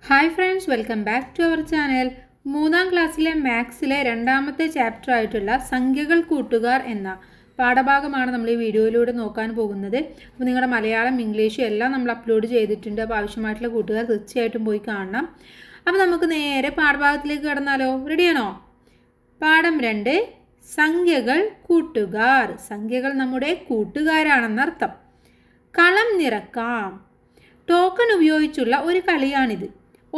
Hi friends, welcome back to our channel. 3ാം ക്ലാസ്സിലെ മാത്സിലെ രണ്ടാമത്തെ ചാപ്റ്റർ ആയിട്ടുള്ള സംഖ്യകൾ കൂട്ടുകാർ എന്ന പാഠഭാഗമാണ് നമ്മൾ ഈ വീഡിയോയിലൂടെ നോക്കാൻ പോകുന്നത്. അപ്പോൾ നിങ്ങളുടെ മലയാളം, ഇംഗ്ലീഷും എല്ലാം നമ്മൾ അപ്ലോഡ് ചെയ്തിട്ടുണ്ട്. അപ്പോൾ ആവശ്യമായിട്ടുള്ള കൂട്ടുകാർ തീർച്ചയായിട്ടും പോയി കാണണം. അപ്പോൾ നമുക്ക് നേരെ പാഠഭാഗത്തിലേക്ക് കടന്നാലോ? റെഡിയാണോ? പാഠം 2, സംഖ്യകൾ കൂട്ടുകാർ. സംഖ്യകൾ നമ്മുടെ കൂട്ടുകാരാണെന്നർത്ഥം. കളം നിറക്കാം. ടോക്കൺ ഉപയോഗിച്ചുള്ള ഒരു കളിയാണിത്.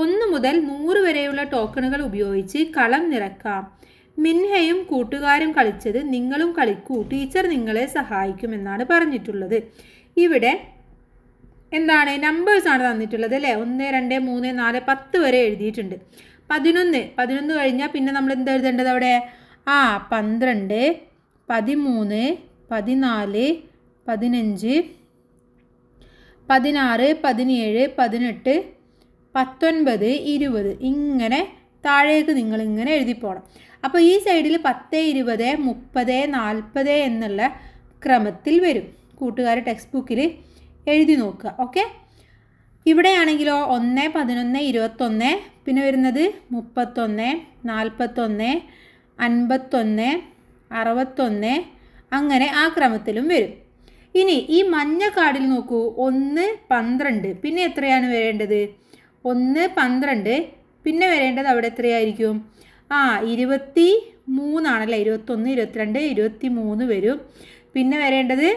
1 മുതൽ 100 വരെയുള്ള ടോക്കണുകൾ ഉപയോഗിച്ച് കളം നിറക്കാം. മിൻഹയും കൂട്ടുകാരും കളിച്ചത് നിങ്ങളും കളിക്കൂ, ടീച്ചർ നിങ്ങളെ സഹായിക്കുമെന്നാണ് പറഞ്ഞിട്ടുള്ളത്. ഇവിടെ എന്താണ്, നമ്പേഴ്സാണ് തന്നിട്ടുള്ളത് അല്ലേ? 1, 2, 3, 4, 10 വരെ എഴുതിയിട്ടുണ്ട്. 11 കഴിഞ്ഞാൽ പിന്നെ നമ്മൾ എന്താ എഴുതേണ്ടത് അവിടെ? 12, 13, 14, 15, 16, 17, 18, 19, 20 ഇങ്ങനെ താഴേക്ക് നിങ്ങളിങ്ങനെ എഴുതിപ്പോണം. അപ്പോൾ ഈ സൈഡിൽ 10, 20, 30, 40 എന്നുള്ള ക്രമത്തിൽ വരും. കൂട്ടുകാർ ടെക്സ്റ്റ് ബുക്കിൽ എഴുതി നോക്കുക. ഓക്കെ. ഇവിടെയാണെങ്കിലോ 1, 11, 21, പിന്നെ വരുന്നത് 31, 41, 51, 61 അങ്ങനെ ആ ക്രമത്തിലും വരും. ഇനി ഈ മഞ്ഞ കാർഡിൽ നോക്കൂ, 1, 12, പിന്നെ എത്രയാണ് വരേണ്ടത്? 1, 12, പിന്നെ വരേണ്ടത് അവിടെ എത്രയായിരിക്കും? 23 ആണല്ലേ? 21, 22, 23 വരും. പിന്നെ വരേണ്ടത്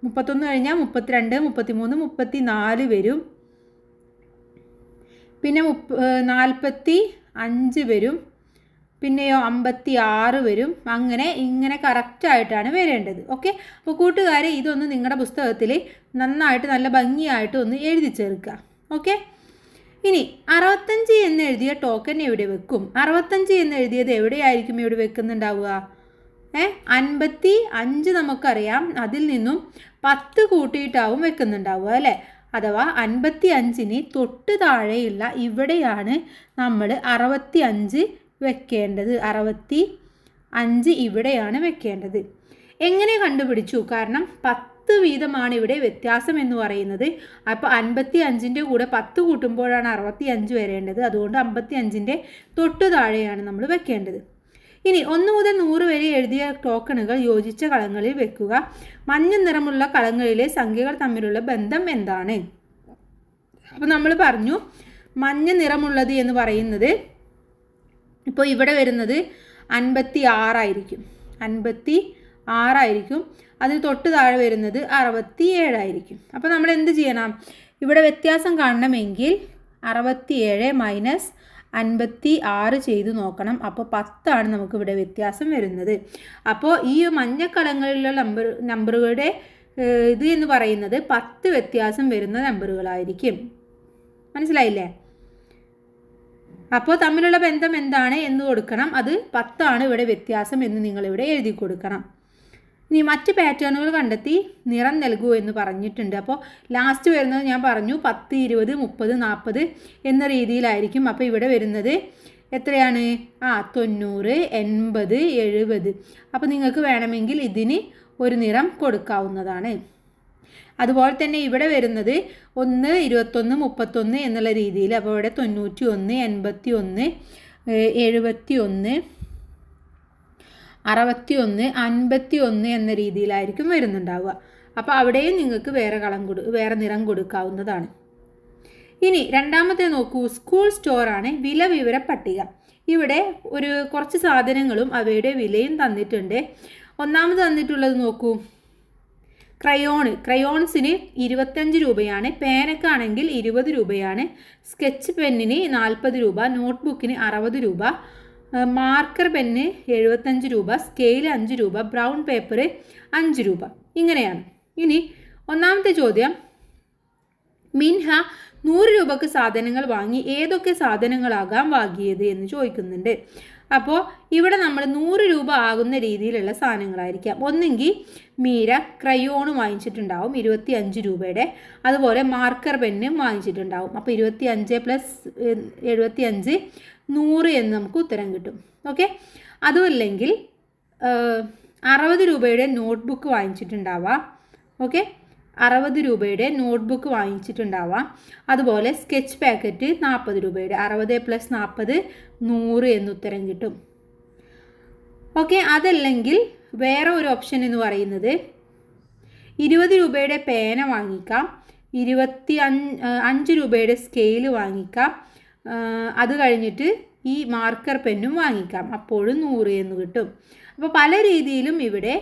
31 കഴിഞ്ഞാൽ 32, 33, 34 വരും. പിന്നെ 45 വരും. പിന്നെയോ 56 വരും. ഇങ്ങനെ കറക്റ്റായിട്ടാണ് വരേണ്ടത്. ഓക്കെ. അപ്പോൾ കൂട്ടുകാർ ഇതൊന്ന് നിങ്ങളുടെ പുസ്തകത്തിൽ നന്നായിട്ട് നല്ല ഭംഗിയായിട്ട് ഒന്ന് എഴുതി ചേർക്കുക. ഓക്കെ. ഇനി 65 എന്ന് എഴുതിയ ടോക്കൺ എവിടെ വെക്കും? 65 എന്ന് എഴുതിയത് എവിടെയായിരിക്കും ഇവിടെ വെക്കുന്നുണ്ടാവുക? 55 നമുക്കറിയാം, അതിൽ നിന്നും 10 കൂട്ടിയിട്ടാവും വെക്കുന്നുണ്ടാവുക അല്ലേ? അഥവാ 55ന് തൊട്ട് താഴെയുള്ള ഇവിടെയാണ് നമ്മൾ 65 വെക്കേണ്ടത്. 65 ഇവിടെയാണ് വെക്കേണ്ടത്. എങ്ങനെ കണ്ടുപിടിച്ചു? കാരണം 10 വീതമാണ് ഇവിടെ വ്യത്യാസം എന്ന് പറയുന്നത്. അപ്പോൾ 55ൻ്റെ കൂടെ 10 കൂട്ടുമ്പോഴാണ് 65 വരേണ്ടത്. അതുകൊണ്ട് 55ൻ്റെ തൊട്ട് താഴെയാണ് നമ്മൾ വെക്കേണ്ടത്. ഇനി 1 മുതൽ 100 വരെ എഴുതിയ ടോക്കണുകൾ യോജിച്ച കളങ്ങളിൽ വെക്കുക. മഞ്ഞ നിറമുള്ള കളങ്ങളിലെ സംഖ്യകൾ തമ്മിലുള്ള ബന്ധം എന്താണ്? അപ്പോൾ നമ്മൾ പറഞ്ഞു മഞ്ഞ നിറമുള്ളത് എന്ന് പറയുന്നത് ഇപ്പോൾ ഇവിടെ വരുന്നത് 56 ആയിരിക്കും. 56 ആയിരിക്കും. അതിന് തൊട്ട് താഴെ വരുന്നത് 67 ആയിരിക്കും. അപ്പോൾ നമ്മൾ എന്ത് ചെയ്യണം? ഇവിടെ വ്യത്യാസം കാണണമെങ്കിൽ 67 മൈനസ് 56 ചെയ്ത് നോക്കണം. അപ്പോൾ 10 ആണ് നമുക്കിവിടെ വ്യത്യാസം വരുന്നത്. അപ്പോൾ ഈ മഞ്ഞക്കളങ്ങളിലുള്ള നമ്പറുകളുടെ ഇത് എന്ന് പറയുന്നത് 10 വ്യത്യാസം വരുന്ന നമ്പറുകളായിരിക്കും. മനസ്സിലായില്ലേ? അപ്പോൾ തമ്മിലുള്ള ബന്ധം എന്താണ് എന്ന് കൊടുക്കണം. അത് 10 ആണ് ഇവിടെ വ്യത്യാസം എന്ന് നിങ്ങളിവിടെ എഴുതി കൊടുക്കണം. ഇനി മറ്റ് പാറ്റേണുകൾ കണ്ടെത്തി നിറം നൽകൂ എന്ന് പറഞ്ഞിട്ടുണ്ട്. അപ്പോൾ ലാസ്റ്റ് വരുന്നത് ഞാൻ പറഞ്ഞു 10, 20, 30, 40 എന്ന രീതിയിലായിരിക്കും. അപ്പോൾ ഇവിടെ വരുന്നത് എത്രയാണ്? 90, 80, 70. അപ്പോൾ നിങ്ങൾക്ക് വേണമെങ്കിൽ ഇതിന് ഒരു നിറം കൊടുക്കാവുന്നതാണ്. അതുപോലെ തന്നെ ഇവിടെ വരുന്നത് 1, 21, 31 എന്നുള്ള രീതിയിൽ. അപ്പോൾ ഇവിടെ 91, 81, 71, 61, 51 എന്ന രീതിയിലായിരിക്കും വരുന്നുണ്ടാവുക. അപ്പോൾ അവിടെയും നിങ്ങൾക്ക് വേറെ നിറം കൊടുക്കാവുന്നതാണ്. ഇനി രണ്ടാമത്തെ നോക്കൂ, സ്കൂൾ സ്റ്റോറാണ്. വില വിവര പട്ടിക. ഇവിടെ കുറച്ച് സാധനങ്ങളും അവയുടെ വിലയും തന്നിട്ടുണ്ട്. ഒന്നാമത് തന്നിട്ടുള്ളത് നോക്കൂ, ക്രയോൺസിന് 25 രൂപയാണ്. പേനക്കാണെങ്കിൽ 20 രൂപയാണ്. സ്കെച്ച് പെന്നിന് 40 രൂപ. നോട്ട്ബുക്കിന് 60 രൂപ. മാർക്കർ പെന്ന് 75 രൂപ. സ്കെയിൽ 5 രൂപ. ബ്രൗൺ പേപ്പർ 5 രൂപ. ഇങ്ങനെയാണ്. ഇനി ഒന്നാമത്തെ ചോദ്യം, മിൻഹ 100 രൂപക്ക് സാധനങ്ങൾ വാങ്ങി. ഏതൊക്കെ സാധനങ്ങളാകാം വാങ്ങിയത് എന്ന് ചോദിക്കുന്നുണ്ട്. അപ്പോൾ ഇവിടെ നമ്മൾ 100 രൂപ ആകുന്ന രീതിയിലുള്ള സാധനങ്ങളായിരിക്കാം. ഒന്നെങ്കിൽ മീര ക്രയോൺ വാങ്ങിച്ചിട്ടുണ്ടാവും 25 രൂപയുടെ. അതുപോലെ മാർക്കർ പെന്നും വാങ്ങിച്ചിട്ടുണ്ടാവും. അപ്പോൾ 25 പ്ലസ് 75 100 എന്ന് നമുക്ക് ഉത്തരം കിട്ടും. ഓക്കെ. അതുമല്ലെങ്കിൽ 60 രൂപയുടെ നോട്ട്ബുക്ക് വാങ്ങിച്ചിട്ടുണ്ടാവാം. ഓക്കെ. 60 രൂപയുടെ നോട്ട്ബുക്ക് വാങ്ങിച്ചിട്ടുണ്ടാവാം. അതുപോലെ സ്കെച്ച് പാക്കറ്റ് 40 രൂപയുടെ. 60 + 40 100 എന്നുത്തരം കിട്ടും. ഓക്കെ, അതല്ലെങ്കിൽ വേറെ ഒരു ഓപ്ഷൻ എന്ന് പറയുന്നത് 20 രൂപയുടെ പേന വാങ്ങിക്കാം, 25 രൂപയുടെ സ്കെയിൽ വാങ്ങിക്കാം, അത് കഴിഞ്ഞിട്ട് ഈ മാർക്കർ പെന്നും വാങ്ങിക്കാം. അപ്പോഴും 100 എന്ന് കിട്ടും. അപ്പോൾ പല രീതിയിലും ഇവിടെ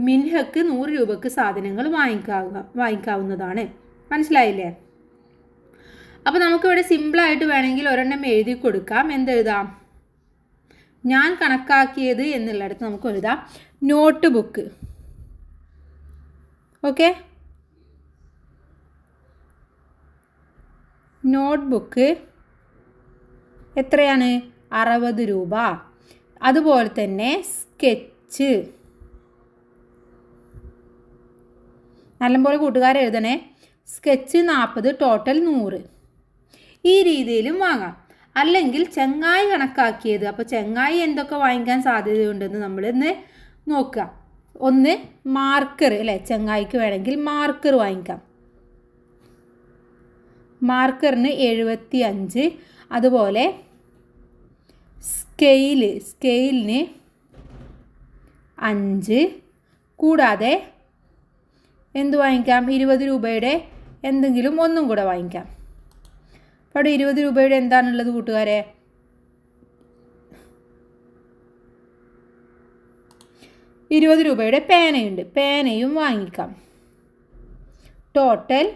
മിൻഹക്ക് 100 രൂപക്ക് സാധനങ്ങൾ വാങ്ങിക്കാവുന്നതാണ്. മനസ്സിലായില്ലേ? അപ്പോൾ നമുക്കിവിടെ സിമ്പിളായിട്ട് വേണമെങ്കിൽ ഒരെണ്ണം എഴുതി കൊടുക്കാം. എന്തെഴുതാം? ഞാൻ കണക്കാക്കിയത് എന്നുള്ളിടത്ത് നമുക്ക് എഴുതാം note book. Okay, note book എത്രയാണ്? 60 രൂപ. അതുപോലെ തന്നെ സ്കെച്ച് നല്ലപോലെ കൂട്ടുകാരെ എഴുതണേ. Sketch 40, total 100. ഈ രീതിയിലും വാങ്ങാം. അല്ലെങ്കിൽ ചെങ്ങായി കണക്കാക്കിയത്. അപ്പോൾ ചെങ്ങായി എന്തൊക്കെ വാങ്ങിക്കാൻ സാധ്യതയുണ്ടെന്ന് നമ്മൾ ഇന്ന് നോക്കുക. ഒന്ന് മാർക്കർ അല്ലേ, ചെങ്ങായിക്ക് വേണമെങ്കിൽ മാർക്കർ വാങ്ങിക്കാം. മാർക്കറിന് 75. അതുപോലെ സ്കെയിലിന് 5. കൂടാതെ എന്ത് വാങ്ങിക്കാം? 20 രൂപയുടെ എന്തെങ്കിലും ഒന്നും കൂടെ വാങ്ങിക്കാം. അപ്പോൾ അവിടെ 20 രൂപയുടെ എന്താണുള്ളത് കൂട്ടുകാരെ? 20 രൂപയുടെ പേനയുണ്ട്, പേനയും വാങ്ങിക്കാം. ടോട്ടൽ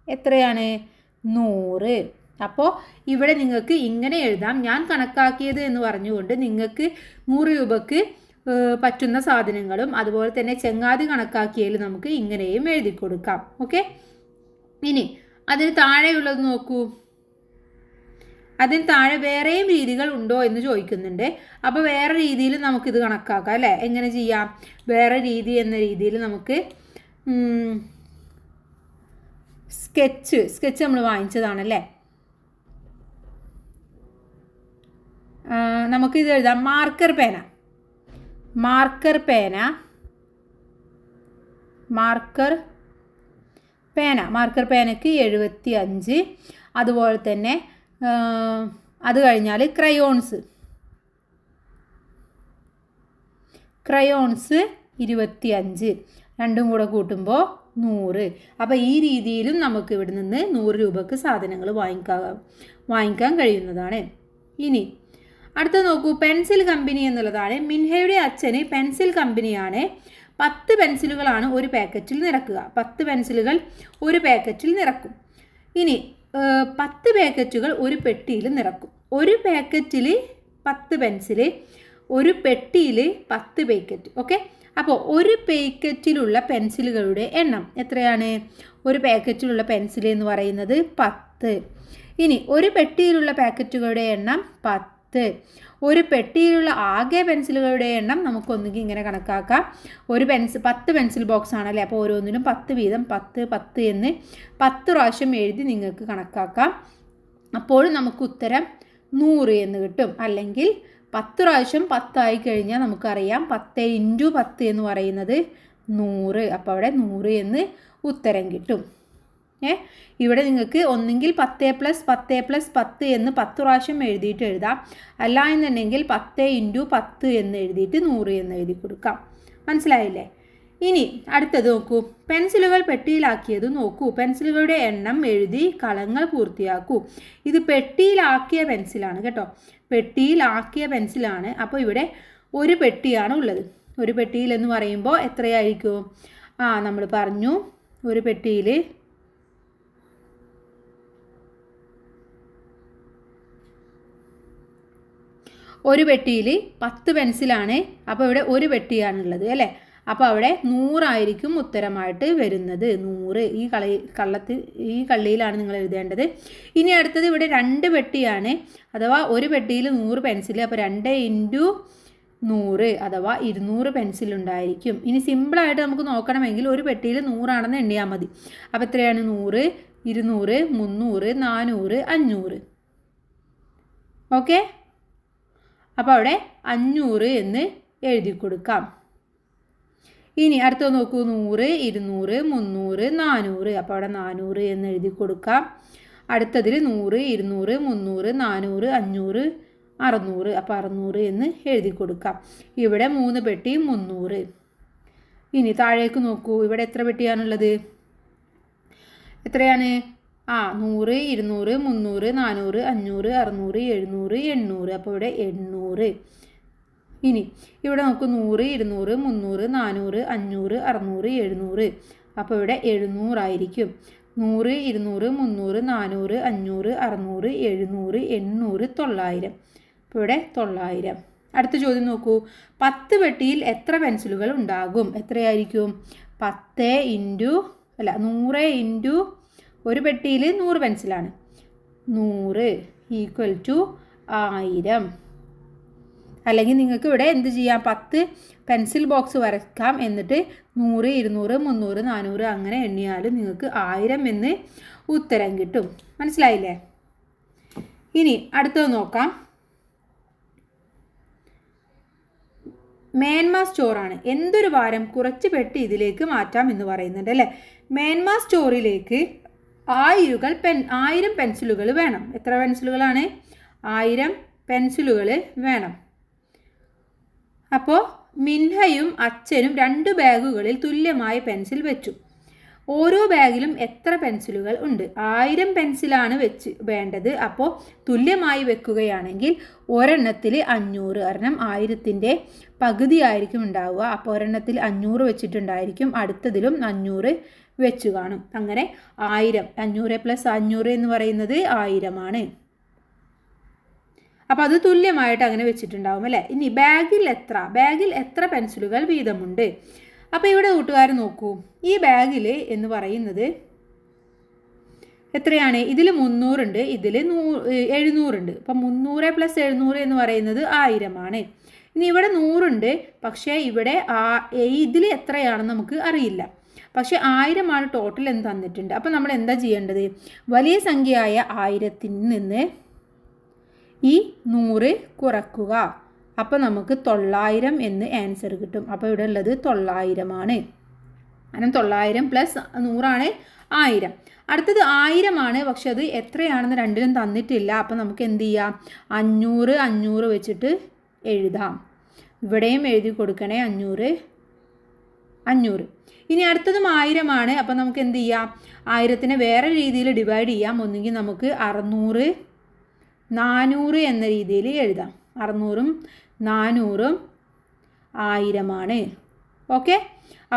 എത്രയാണ്? 100. അപ്പോൾ ഇവിടെ നിങ്ങൾക്ക് ഇങ്ങനെ എഴുതാം, ഞാൻ കണക്കാക്കിയത് എന്ന് പറഞ്ഞുകൊണ്ട് നിങ്ങൾക്ക് 100 രൂപക്ക് പറ്റുന്ന സാധനങ്ങളും അതുപോലെ തന്നെ ചെങ്ങാതി കണക്കാക്കിയതിൽ നമുക്ക് ഇങ്ങനെയും എഴുതി കൊടുക്കാം. ഓക്കെ, ഇനി അതിന് താഴെയുള്ളത് നോക്കൂ. അതിന് താഴെ വേറെയും രീതികൾ ഉണ്ടോ എന്ന് ചോദിക്കുന്നുണ്ട്. അപ്പോൾ വേറെ രീതിയിൽ നമുക്കിത് കണക്കാക്കാം അല്ലേ? എങ്ങനെ ചെയ്യാം? വേറെ രീതി എന്ന രീതിയിൽ നമുക്ക് സ്കെച്ച് നമ്മൾ വാങ്ങിച്ചതാണല്ലേ. നമുക്കിത് എഴുതാം. മാർക്കർ പേനയ്ക്ക് 75. അതുപോലെ തന്നെ അത് കഴിഞ്ഞാൽ ക്രയോൺസ് 25. രണ്ടും കൂടെ കൂട്ടുമ്പോൾ 100. അപ്പോൾ ഈ രീതിയിലും നമുക്ക് ഇവിടെ നിന്ന് 100 രൂപക്ക് സാധനങ്ങൾ വാങ്ങിക്കാൻ കഴിയുന്നതാണ്. ഇനി അടുത്ത നോക്കൂ, പെൻസിൽ കമ്പനി എന്നുള്ളതാണ്. മിൻഹയുടെ അച്ഛന് പെൻസിൽ കമ്പനിയാണ്. 10 പെൻസിലുകളാണ് ഒരു പാക്കറ്റിൽ നിറക്കുക. 10 പെൻസിലുകൾ ഒരു പാക്കറ്റിൽ നിറക്കും. ഇനി 10 പാക്കറ്റുകൾ ഒരു പെട്ടിയിൽ നിറക്കും. ഒരു പാക്കറ്റിൽ 10 പെൻസിൽ, ഒരു പെട്ടിയിൽ 10 പാക്കറ്റ്. ഓക്കെ, അപ്പോൾ ഒരു പാക്കറ്റിലുള്ള പെൻസിലുകളുടെ എണ്ണം എത്രയാണ്? ഒരു പാക്കറ്റിലുള്ള പെൻസിൽ എന്ന് പറയുന്നത് 10. ഇനി ഒരു പെട്ടിയിലുള്ള പാക്കറ്റുകളുടെ എണ്ണം 10. ഒരു പെട്ടിയിലുള്ള ആകെ പെൻസിലുകളുടെ എണ്ണം നമുക്കൊന്നുകിൽ ഇങ്ങനെ കണക്കാക്കാം. 10 പെൻസിൽ ബോക്സ് ആണല്ലേ, അപ്പോൾ ഓരോന്നിനും 10 വീതം 10 എന്ന് 10 പ്രാവശ്യം എഴുതി നിങ്ങൾക്ക് കണക്കാക്കാം. അപ്പോൾ നമുക്ക് ഉത്തരം 100 എന്ന് കിട്ടും. അല്ലെങ്കിൽ 10 പ്രാവശ്യം 10 ആയി കഴിഞ്ഞാൽ നമുക്കറിയാം 10 × 10 എന്ന് പറയുന്നത് 100. അപ്പോൾ അവിടെ 100 എന്ന് ഉത്തരം കിട്ടും. ഇവിടെ നിങ്ങൾക്ക് ഒന്നെങ്കിൽ 10 + 10 + 10 എന്ന് 10 പ്രാവശ്യം എഴുതിയിട്ട് എഴുതാം. അല്ല എന്നുണ്ടെങ്കിൽ 10 × 10 എന്ന് എഴുതിയിട്ട് 100 എന്ന് എഴുതി കൊടുക്കാം. മനസ്സിലായില്ലേ? ഇനി അടുത്തത് നോക്കൂ, പെൻസിലുകൾ പെട്ടിയിലാക്കിയത് നോക്കൂ. പെൻസിലുകളുടെ എണ്ണം എഴുതി കളങ്ങൾ പൂർത്തിയാക്കൂ. ഇത് പെട്ടിയിലാക്കിയ പെൻസിലാണ് കേട്ടോ, പെട്ടിയിലാക്കിയ പെൻസിലാണ്. അപ്പോൾ ഇവിടെ ഒരു പെട്ടിയാണ് ഉള്ളത്. ഒരു പെട്ടിയിൽ എന്ന് പറയുമ്പോൾ എത്രയായിരിക്കും? നമ്മൾ പറഞ്ഞു ഒരു പെട്ടിയിൽ 10 പെൻസിലാണ്. അപ്പോൾ ഇവിടെ ഒരു പെട്ടിയാണുള്ളത് അല്ലേ. അപ്പോൾ അവിടെ 100 ആയിരിക്കും ഉത്തരമായിട്ട് വരുന്നത്. 100 ഈ കള്ളിയിലാണ് നിങ്ങൾ എഴുതേണ്ടത്. ഇനി അടുത്തത് ഇവിടെ 2 പെട്ടിയാണ്, അഥവാ ഒരു പെട്ടിയിൽ 100 പെൻസിൽ. അപ്പോൾ 2 × 100 അഥവാ 200 പെൻസിൽ ഉണ്ടായിരിക്കും. ഇനി സിമ്പിളായിട്ട് നമുക്ക് നോക്കണമെങ്കിൽ ഒരു പെട്ടിയിൽ 100 ആണെന്ന് എണ്ണിയാൽ മതി. അപ്പോൾ എത്രയാണ്? 100, 200, 300, 400, 500. ഓക്കെ, അപ്പോൾ അവിടെ 500 എന്ന് എഴുതി കൊടുക്കാം. ഇനി അടുത്ത നോക്കൂ 100, 200, 300, 400. അപ്പോൾ അവിടെ 400 എന്ന് എഴുതി കൊടുക്കാം. അടുത്തതിൽ 100, 200, 300, 400, 500, 600. അപ്പോൾ 600 എന്ന് എഴുതി കൊടുക്കാം. ഇവിടെ 3 പെട്ടി 300. ഇനി താഴേക്ക് നോക്കൂ, ഇവിടെ എത്ര പെട്ടിയാണുള്ളത്? എത്രയാണ്? 100, 200, 300, 400, 500, 600, 700, 800. അപ്പോൾ ഇവിടെ 800. ഇനി ഇവിടെ നോക്കൂ 100, 200, 300, 400, 500, 600, 700. അപ്പോൾ ഇവിടെ 700 ആയിരിക്കും. 100, 200, 300, 400, 500, 600, 700, 800, 900. അപ്പോൾ ഇവിടെ 900. അടുത്ത ചോദ്യം നോക്കൂ, 10 പെട്ടിയിൽ എത്ര പെൻസിലുകൾ ഉണ്ടാകും? എത്രയായിരിക്കും? 100 ഇൻറ്റു ഒരു പെട്ടിയിൽ 100 പെൻസിലാണ്. 100 = 1000. അല്ലെങ്കിൽ നിങ്ങൾക്ക് ഇവിടെ എന്ത് ചെയ്യാം? 10 പെൻസിൽ ബോക്സ് വരയ്ക്കാം. എന്നിട്ട് 100, 200, 300, 400 അങ്ങനെ എണ്ണിയാലും നിങ്ങൾക്ക് 1000 എന്ന് ഉത്തരം കിട്ടും. മനസ്സിലായില്ലേ? ഇനി അടുത്തത് നോക്കാം. മേന്മ സ്റ്റോറാണ്. എന്തൊരു ഭാരം കുറച്ച് പെട്ടി ഇതിലേക്ക് മാറ്റാം എന്ന് പറയുന്നുണ്ട് അല്ലേ? മേന്മ സ്റ്റോറിലേക്ക് 1000 പെൻസിലുകൾ വേണം. എത്ര പെൻസിലുകളാണ്? 1000 പെൻസിലുകൾ വേണം. അപ്പോൾ മിൻഹയും അച്ഛനും 2 ബാഗുകളിൽ തുല്യമായ പെൻസിൽ വെച്ചു. ഓരോ ബാഗിലും എത്ര പെൻസിലുകൾ ഉണ്ട്? 1000 പെൻസിലാണ് വേണ്ടത്. അപ്പോൾ തുല്യമായി വെക്കുകയാണെങ്കിൽ ഒരെണ്ണത്തിൽ 500. കാരണം 1000ൻ്റെ പകുതി ആയിരിക്കും ഉണ്ടാവുക. അപ്പോൾ ഒരെണ്ണത്തിൽ 500 വെച്ചിട്ടുണ്ടായിരിക്കും. അടുത്തതിലും 500 വെച്ച് കാണും. അങ്ങനെ 1000, 500 + 500 എന്ന് പറയുന്നത് 1000 ആണ്. അപ്പോൾ അത് തുല്യമായിട്ട് അങ്ങനെ വെച്ചിട്ടുണ്ടാവും അല്ലേ? ഇനി ബാഗിൽ എത്ര പെൻസിലുകൾ വീതമുണ്ട്? അപ്പോൾ ഇവിടെ കൂട്ടുകാർ നോക്കൂ, ഈ ബാഗിൽ എന്ന് പറയുന്നത് എത്രയാണ്? ഇതിൽ 300 ഉണ്ട്, ഇതിൽ 700 ഉണ്ട്. അപ്പം 300 + 700 എന്ന് പറയുന്നത് 1000 ആണ്. ഇനി ഇവിടെ 100 ഉണ്ട്, പക്ഷേ ഇവിടെ ഇതിൽ എത്രയാണെന്ന് നമുക്ക് അറിയില്ല. പക്ഷേ 1000 ആണ് ടോട്ടൽ എന്ന് തന്നിട്ടുണ്ട്. അപ്പോൾ നമ്മൾ എന്താ ചെയ്യേണ്ടത്? വലിയ സംഖ്യയായ 1000ത്തിൽ നിന്ന് ഈ 100 കുറക്കുക. അപ്പോൾ നമുക്ക് 900 എന്ന് ആൻസർ കിട്ടും. അപ്പോൾ ഇവിടെ ഉള്ളത് 900 ആണ്. കാരണം 900 + 100 ആണ് 1000. അടുത്തത് 1000 ആണ്, പക്ഷെ അത് എത്രയാണെന്ന് രണ്ടിലും തന്നിട്ടില്ല. അപ്പോൾ നമുക്ക് എന്ത് ചെയ്യാം? 500 വെച്ചിട്ട് എഴുതാം. ഇവിടെയും എഴുതി കൊടുക്കണേ 500. ഇനി അടുത്തതും 1000 ആണ്. അപ്പോൾ നമുക്ക് എന്ത് ചെയ്യാം? 1000നെ വേറെ രീതിയിൽ ഡിവൈഡ് ചെയ്യാം. ഒന്നുകിൽ നമുക്ക് 600, 400 എന്ന രീതിയിൽ എഴുതാം. 600ഉം 400ഉം 1000 ആണ്. ഓക്കെ,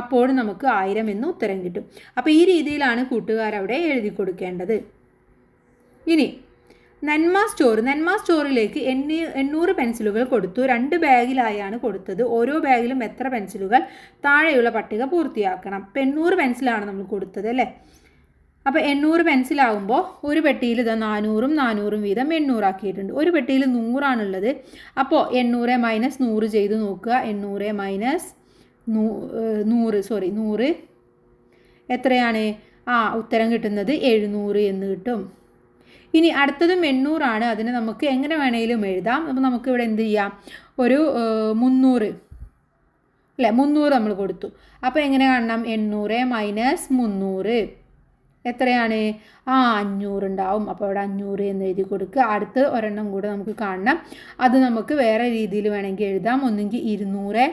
അപ്പോൾ നമുക്ക് 1000 എന്ന് ഉത്തരം കിട്ടും. അപ്പോൾ ഈ രീതിയിലാണ് കൂട്ടുകാരവിടെ എഴുതി കൊടുക്കേണ്ടത്. ഇനി നന്മ സ്റ്റോറിലേക്ക് 800 പെൻസിലുകൾ കൊടുത്തു. 2 ബാഗിലായാണ് കൊടുത്തത്. ഓരോ ബാഗിലും എത്ര പെൻസിലുകൾ? താഴെയുള്ള പട്ടിക പൂർത്തിയാക്കണം. ഇപ്പോൾ 800 പെൻസിലാണ് നമ്മൾ കൊടുത്തത് അല്ലേ? അപ്പോൾ 800 പെൻസിലാകുമ്പോൾ ഒരു പെട്ടിയിൽ 400ഉം 400ഉം വീതം 800 ആക്കിയിട്ടുണ്ട്. ഒരു പെട്ടിയിൽ 100 ആണുള്ളത്. അപ്പോൾ 800 - 100 ചെയ്ത് നോക്കുക. 800 - 100 എത്രയാണ്? ഉത്തരം കിട്ടുന്നത് 700 എന്ന് കിട്ടും. ഇനി അടുത്തതും 800 ആണ്. അതിന് നമുക്ക് എങ്ങനെ വേണമെങ്കിലും എഴുതാം. അപ്പോൾ നമുക്ക് ഇവിടെ എന്ത് ചെയ്യാം? ഒരു 300 അല്ലേ? 300 നമ്മൾ കൊടുത്തു. അപ്പോൾ എങ്ങനെ കാണണം? 800 - 300 എത്രയാണ്? 500 ഉണ്ടാവും. അപ്പോൾ അവിടെ 500 എന്ന് എഴുതി കൊടുക്കുക. അടുത്ത് ഒരെണ്ണം കൂടെ നമുക്ക് കാണണം. അത് നമുക്ക് വേറെ രീതിയിൽ വേണമെങ്കിൽ എഴുതാം. ഒന്നെങ്കിൽ 200,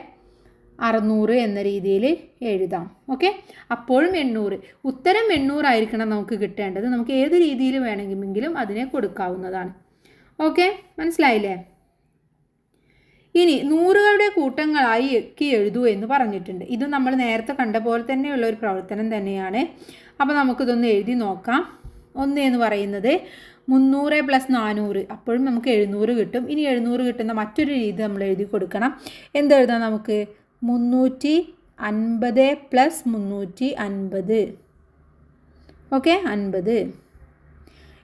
600 എന്ന രീതിയിൽ എഴുതാം. ഓക്കെ, അപ്പോഴും 800. ഉത്തരം 800 ആയിരിക്കണം നമുക്ക് കിട്ടേണ്ടത്. നമുക്ക് ഏത് രീതിയിൽ വേണമെങ്കിലും അതിനെ കൊടുക്കാവുന്നതാണ്. ഓക്കെ, മനസ്സിലായില്ലേ? ഇനി 100കളുടെ കൂട്ടങ്ങളായി എക്കി എഴുതൂ എന്ന് പറഞ്ഞിട്ടുണ്ട്. ഇത് നമ്മൾ നേരത്തെ കണ്ട പോലെ തന്നെയുള്ള ഒരു പ്രവർത്തനം തന്നെയാണ്. അപ്പോൾ നമുക്കിതൊന്ന് എഴുതി നോക്കാം. 1 എന്ന് പറയുന്നത് 300 + 400, അപ്പോഴും നമുക്ക് 700 കിട്ടും. ഇനി 700 കിട്ടുന്ന മറ്റൊരു രീതി നമ്മൾ എഴുതി കൊടുക്കണം. എന്തെഴുതാം നമുക്ക്? 350 + 350. ഓക്കെ, 50.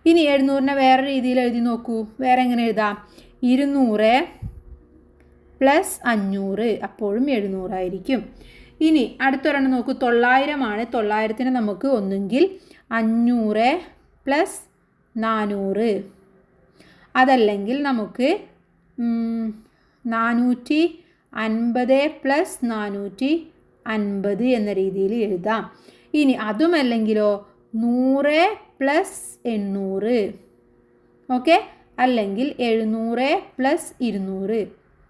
ഇനി 700നെ വേറെ രീതിയിൽ എഴുതി നോക്കൂ. വേറെ എങ്ങനെ എഴുതാം? 200 + 500, അപ്പോഴും 700 ആയിരിക്കും. ഇനി അടുത്തൊരെണ്ണം നോക്കൂ. 900 ആണ്. 900നെ നമുക്ക് ഒന്നുകിൽ 500 + 400, അതല്ലെങ്കിൽ നമുക്ക് 450 + 50 എന്ന രീതിയിൽ എഴുതാം. ഇനി അതുമല്ലെങ്കിലോ 100 + 800, ഓക്കെ, അല്ലെങ്കിൽ 700 + 200.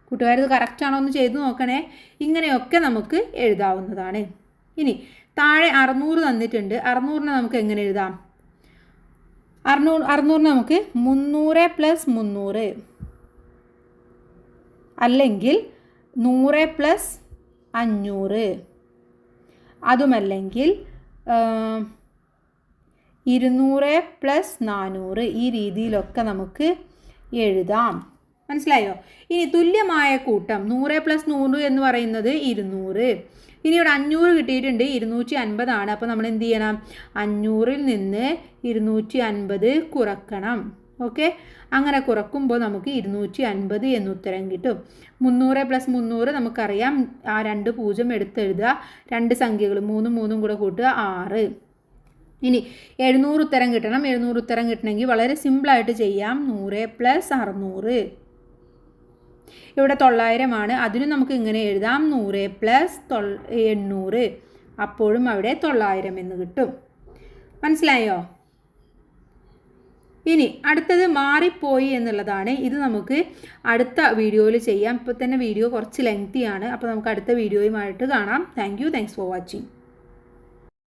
കൂട്ടുകാരത് കറക്റ്റ് ആണോ എന്ന് ചെയ്ത് നോക്കണേ. ഇങ്ങനെയൊക്കെ നമുക്ക് എഴുതാവുന്നതാണ്. ഇനി താഴെ 600 തന്നിട്ടുണ്ട്. 600നെ നമുക്ക് എങ്ങനെ എഴുതാം? 600നെ നമുക്ക് 300 + 300, അല്ലെങ്കിൽ 100 + 500, അതുമല്ലെങ്കിൽ 200 + 400. ഈ രീതിയിലൊക്കെ നമുക്ക് എഴുതാം. മനസ്സിലായോ? ഇനി തുല്യമായ കൂട്ടം 100 + 100 എന്ന് പറയുന്നത് 200. ഇനി ഇവിടെ 500 കിട്ടിയിട്ടുണ്ട്, 250 ആണ്. അപ്പോൾ നമ്മൾ എന്ത് ചെയ്യണം? 500ൽ നിന്ന് 250 കുറക്കണം. ഓക്കെ, അങ്ങനെ കുറക്കുമ്പോൾ നമുക്ക് 250 എന്ന് ഉത്തരം കിട്ടും. 300 + 300 നമുക്കറിയാം, ആ 2 0 എടുത്തെഴുതുക. 2 സംഖ്യകൾ 3 3 കൂടെ കൂട്ടുക, 6. ഇനി 700 ഉത്തരം കിട്ടണം. 700 ഉത്തരം കിട്ടണമെങ്കിൽ വളരെ സിമ്പിളായിട്ട് ചെയ്യാം. 100 + 600. ഇവിടെ 900 ആണ്. അതിനും നമുക്ക് ഇങ്ങനെ എഴുതാം, 100 + 800. അപ്പോഴും അവിടെ 900 എന്ന് കിട്ടും. മനസ്സിലായോ? ഇനി അടുത്തത് മാറിപ്പോയി എന്നുള്ളതാണ്. ഇത് നമുക്ക് അടുത്ത വീഡിയോയിൽ ചെയ്യാം. ഇപ്പോൾ തന്നെ വീഡിയോ കുറച്ച് ലെങ്തിയാണ്. അപ്പോൾ നമുക്ക് അടുത്ത വീഡിയോയുമായിട്ട് കാണാം. Thanks for watching.